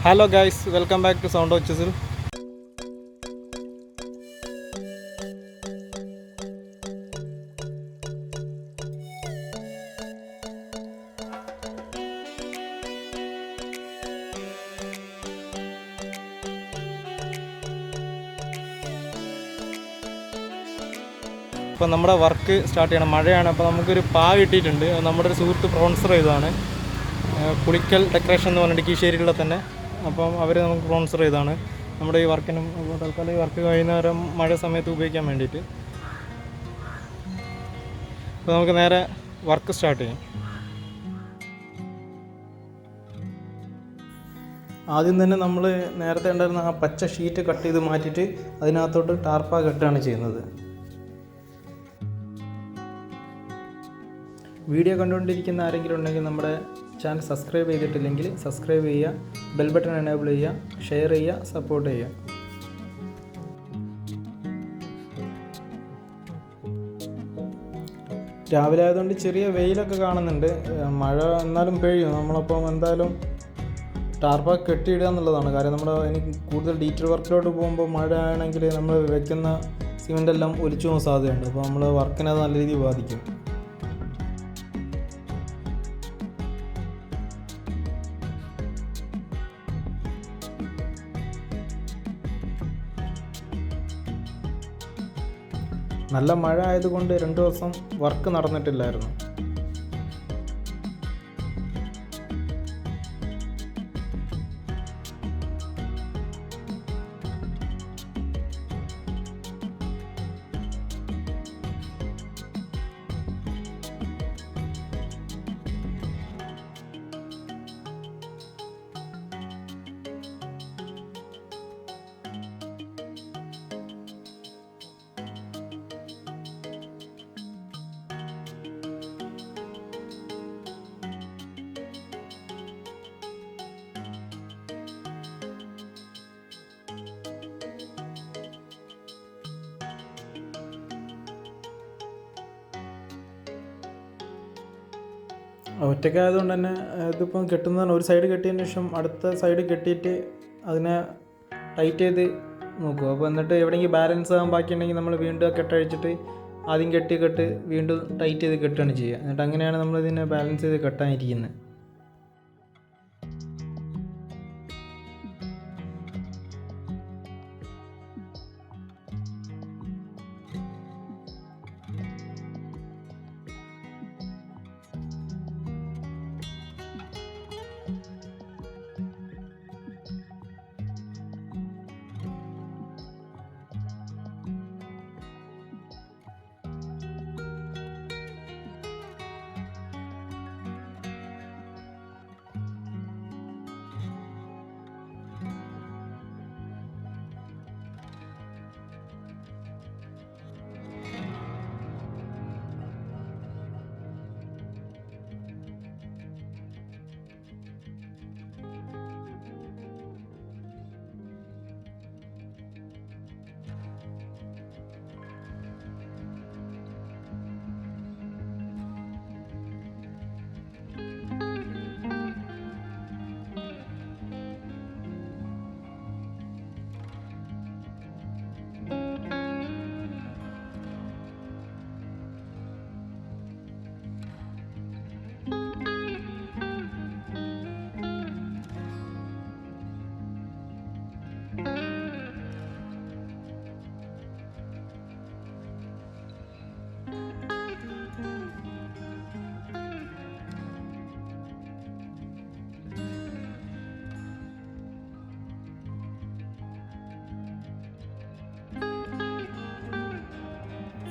Hello guys, welcome back to Sound of Chisel. അപ്പോൾ നമ്മുടെ work start ചെയ്യണം. മഴയാണ്. അപ്പോൾ നമുക്കൊരു പാ കിട്ടിയിട്ടുണ്ട്. നമ്മുടെ ഒരു സുഹൃത്ത് സ്പോൺസർ ചെയ്തതാണ്. പുളിക്കൽ ഡെക്കറേഷൻ എന്ന് പറഞ്ഞിട്ട് കീശ്ശേരിയിലുള്ള തന്നെ. അപ്പം അവർ നമുക്ക് സ്പോൺസർ ചെയ്തതാണ് നമ്മുടെ ഈ വർക്കിനും. തൽക്കാലം ഈ വർക്ക് വൈകുന്നേരം മഴ സമയത്ത് ഉപയോഗിക്കാൻ വേണ്ടിയിട്ട്. അപ്പോൾ നമുക്ക് നേരെ വർക്ക് സ്റ്റാർട്ട് ചെയ്യാം. ആദ്യം തന്നെ നമ്മൾ നേരത്തെ ഉണ്ടായിരുന്ന ആ പച്ച ഷീറ്റ് കട്ട് ചെയ്ത് മാറ്റിയിട്ട് അതിനകത്തോട്ട് ടാർപ്പ കെട്ടുകയാണ് ചെയ്യുന്നത്. വീഡിയോ കണ്ടുകൊണ്ടിരിക്കുന്ന ആരെങ്കിലും ഉണ്ടെങ്കിൽ നമ്മുടെ ചാനൽ സബ്സ്ക്രൈബ് ചെയ്തിട്ടില്ലെങ്കിൽ സബ്സ്ക്രൈബ് ചെയ്യുക, ബെൽ ബട്ടൺ എനേബിൾ ചെയ്യുക, ഷെയർ ചെയ്യുക, സപ്പോർട്ട് ചെയ്യുക. രാവിലെ ആയതുകൊണ്ട് ചെറിയ വെയിലൊക്കെ കാണുന്നുണ്ട്. മഴ എന്നാലും പെയ്യും. നമ്മളപ്പം എന്തായാലും ടാർപ്പ കെട്ടിയിടുക എന്നുള്ളതാണ് കാര്യം. നമ്മൾ ഇനി കൂടുതൽ ഡീറ്റെയിൽ വർക്കിലോട്ട് പോകുമ്പോൾ മഴ ആണെങ്കിൽ നമ്മൾ വെക്കുന്ന സിമെൻ്റ് എല്ലാം ഒലിച്ചു പോകാൻ സാധ്യതയുണ്ട്. അപ്പോൾ നമ്മൾ വർക്കിനെ അത് നല്ല രീതിയിൽ ബാധിക്കും. നല്ല മഴ ആയതുകൊണ്ട് 2 ദിവസം വർക്ക് നടന്നിട്ടില്ലായിരുന്നു. ഒറ്റയ്ക്കായതുകൊണ്ട് തന്നെ ഇതിപ്പം കെട്ടുന്നതാണ്. ഒരു സൈഡ് കെട്ടിയതിന് ശേഷം അടുത്ത സൈഡ് കെട്ടിയിട്ട് അതിനെ ടൈറ്റ് ചെയ്ത് നോക്കുക. അപ്പോൾ എന്നിട്ട് എവിടെയെങ്കിലും ബാലൻസ് ആകാൻ ബാക്കിയുണ്ടെങ്കിൽ നമ്മൾ വീണ്ടും കെട്ടഴിച്ചിട്ട് ആദ്യം കെട്ട് വീണ്ടും ടൈറ്റ് ചെയ്ത് കെട്ടുകയാണ് ചെയ്യുക. എന്നിട്ട് അങ്ങനെയാണ് നമ്മളിതിനെ ബാലൻസ് ചെയ്ത് കെട്ടാനിരിക്കുന്നത്.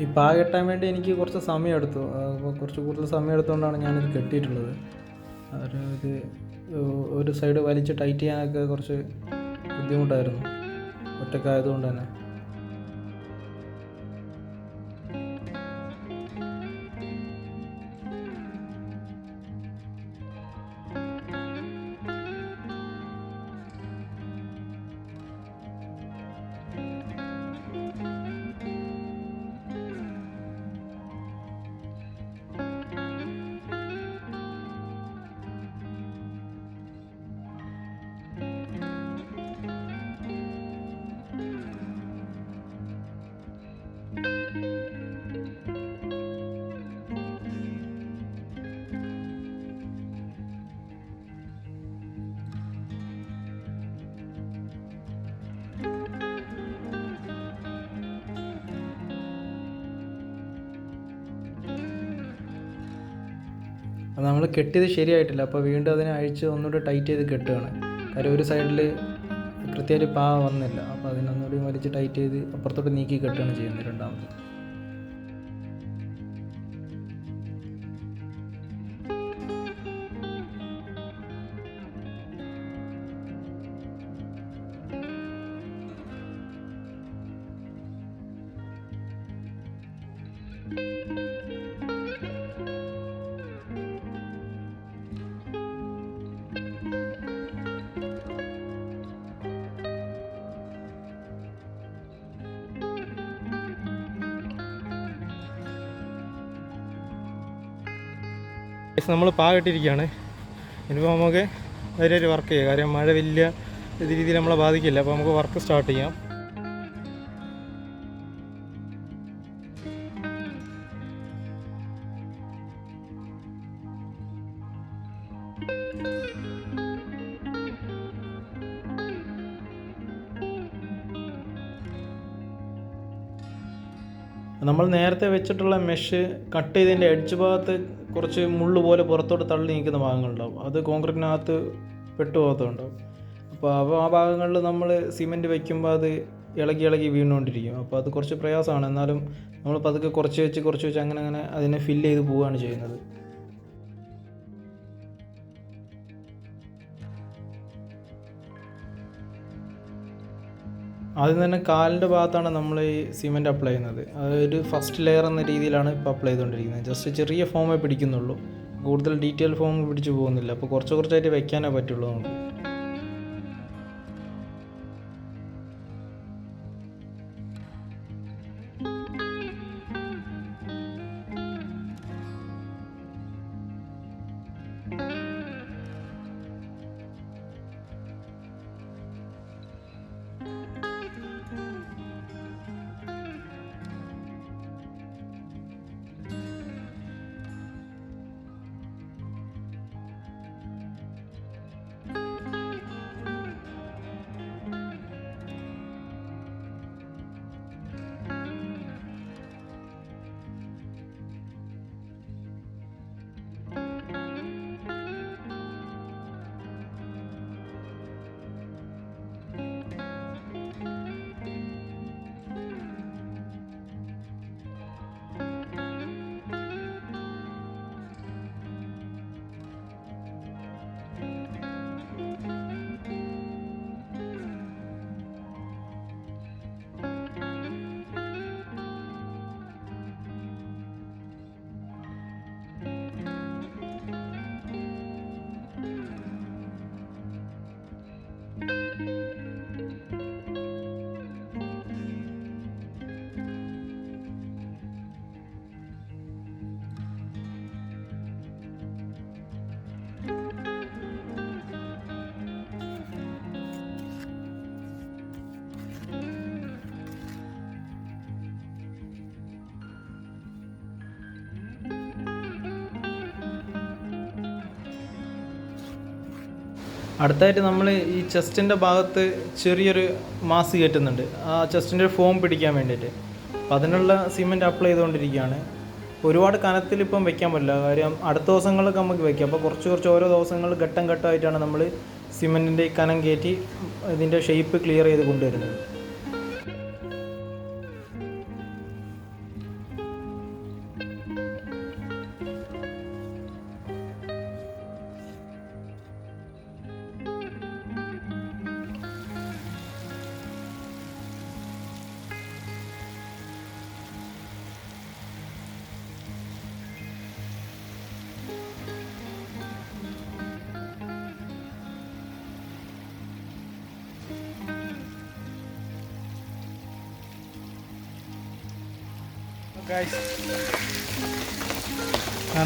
ഈ പാ കെട്ടാൻ വേണ്ടി എനിക്ക് കുറച്ച് സമയം എടുത്തു. അപ്പോൾ കുറച്ച് കൂടുതൽ സമയം എടുത്തുകൊണ്ടാണ് ഞാനിത് കെട്ടിയിട്ടുള്ളത്. ഇത് ഒരു സൈഡ് വലിച്ച് ടൈറ്റ് ചെയ്യാനൊക്കെ കുറച്ച് ബുദ്ധിമുട്ടായിരുന്നു ഒറ്റക്കായതുകൊണ്ട് തന്നെ. അത് നമ്മൾ കെട്ടിയത് ശരിയായിട്ടില്ല. അപ്പോൾ വീണ്ടും അതിനെ അഴിച്ച് ഒന്നുകൂടി ടൈറ്റ് ചെയ്ത് കെട്ടുകയാണ്. കാര്യം ഒരു സൈഡിൽ കൃത്യമായിട്ട് പാ വന്നില്ല. അപ്പോൾ അതിനൊന്നുകൂടി വലിച്ച് ടൈറ്റ് ചെയ്ത് അപ്പുറത്തോട്ട് നീക്കി കെട്ടുകയാണ് ചെയ്യുന്നത് രണ്ടാമത്. നമ്മൾ പാ കെട്ടിയിരിക്കുകയാണ്. ഇനിയിപ്പോൾ നമുക്ക് ഒരു വർക്ക് ചെയ്യാം. കാര്യം മഴ വലിയ രീതിയിൽ നമ്മളെ ബാധിക്കില്ല. അപ്പോൾ നമുക്ക് വർക്ക് സ്റ്റാർട്ട് ചെയ്യാം. നമ്മൾ നേരത്തെ വെച്ചിട്ടുള്ള മെഷ് കട്ട് ചെയ്തതിൻ്റെ എഡ്ജ് ഭാഗത്ത് കുറച്ച് മുള്ളു പോലെ പുറത്തോട്ട് തള്ളി നിൽക്കുന്ന ഭാഗങ്ങളുണ്ടാവും. അത് കോൺക്രീറ്റിനകത്ത് പെട്ടുപോകത്തുണ്ടാവും. അപ്പോൾ ആ ഭാഗങ്ങളിൽ നമ്മൾ സിമെൻറ്റ് വയ്ക്കുമ്പോൾ അത് ഇളകി വീണുകൊണ്ടിരിക്കും. അപ്പോൾ അത് കുറച്ച് പ്രയാസമാണ്. എന്നാലും നമ്മൾ പതുക്കെ കുറച്ച് വെച്ച് അങ്ങനെ അതിനെ ഫില്ല് ചെയ്ത് പോവുകയാണ് ചെയ്യുന്നത്. ആദ്യം തന്നെ കാലിൻ്റെ ഭാഗത്താണ് നമ്മൾ ഈ സിമെൻറ്റ് അപ്ലൈ ചെയ്യുന്നത്. അതൊരു ഫസ്റ്റ് ലെയർ എന്ന രീതിയിലാണ് ഇപ്പോൾ അപ്ലൈ ചെയ്തുകൊണ്ടിരിക്കുന്നത്. ജസ്റ്റ് ചെറിയ ഫോമേ പിടിക്കുന്നുള്ളൂ, കൂടുതൽ ഡീറ്റെയിൽ ഫോം പിടിച്ചു പോകുന്നില്ല. അപ്പോൾ കുറച്ചായിട്ട് വെക്കാനേ പറ്റുള്ളൂ നമുക്ക്. അടുത്തായിട്ട് നമ്മൾ ഈ ചെസ്റ്റിൻ്റെ ഭാഗത്ത് ചെറിയൊരു മാസ് കയറ്റുന്നുണ്ട്, ആ ചെസ്റ്റിൻ്റെ ഫോം പിടിക്കാൻ വേണ്ടിയിട്ട്. അപ്പം അതിനുള്ള സിമെൻറ്റ് അപ്ലൈ ചെയ്തുകൊണ്ടിരിക്കുകയാണ്. ഒരുപാട് കനത്തിലിപ്പം വെക്കാൻ പറ്റില്ല, കാര്യം അടുത്ത ദിവസങ്ങളൊക്കെ നമുക്ക് വെക്കാം. അപ്പോൾ കുറച്ച് ഓരോ ദിവസങ്ങൾ ഘട്ടമായിട്ടാണ് നമ്മൾ സിമെൻറ്റിൻ്റെ കനം കയറ്റി ഇതിൻ്റെ ഷേപ്പ് ക്ലിയർ ചെയ്ത് കൊണ്ടുവരുന്നത്.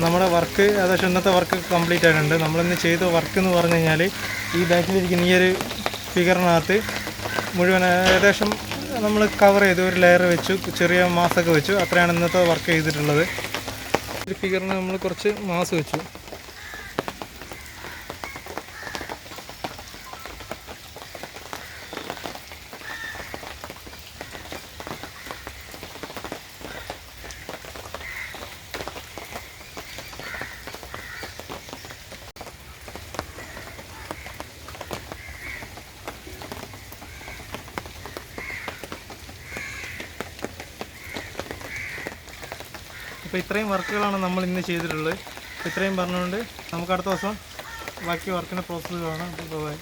നമ്മുടെ വർക്ക് ഏകദേശം ഇന്നത്തെ വർക്ക് കംപ്ലീറ്റ് ആയിട്ടുണ്ട്. നമ്മളിന്ന് ചെയ്ത വർക്ക് എന്ന് പറഞ്ഞു കഴിഞ്ഞാൽ ഈ ബാക്കിലിരിക്കുന്ന ഈ ഒരു ഫിഗറിനകത്ത് മുഴുവൻ ഏകദേശം നമ്മൾ കവർ ചെയ്ത് ഒരു ലെയർ വെച്ചു, ചെറിയ മാസൊക്കെ വെച്ചു. അത്രയാണ് ഇന്നത്തെ വർക്ക് ചെയ്തിട്ടുള്ളത്. ഒരു ഫിഗറിന് നമ്മൾ കുറച്ച് മാസ് വെച്ചു. അപ്പോൾ ഇത്രയും വർക്കുകളാണ് നമ്മൾ ഇന്ന് ചെയ്തിട്ടുള്ളത്. ഇത്രയും പറഞ്ഞുകൊണ്ട് നമുക്ക് അടുത്ത ദിവസം ബാക്കി വർക്കിൻ്റെ പ്രോസസ്സ് കാണാം. ബൈ.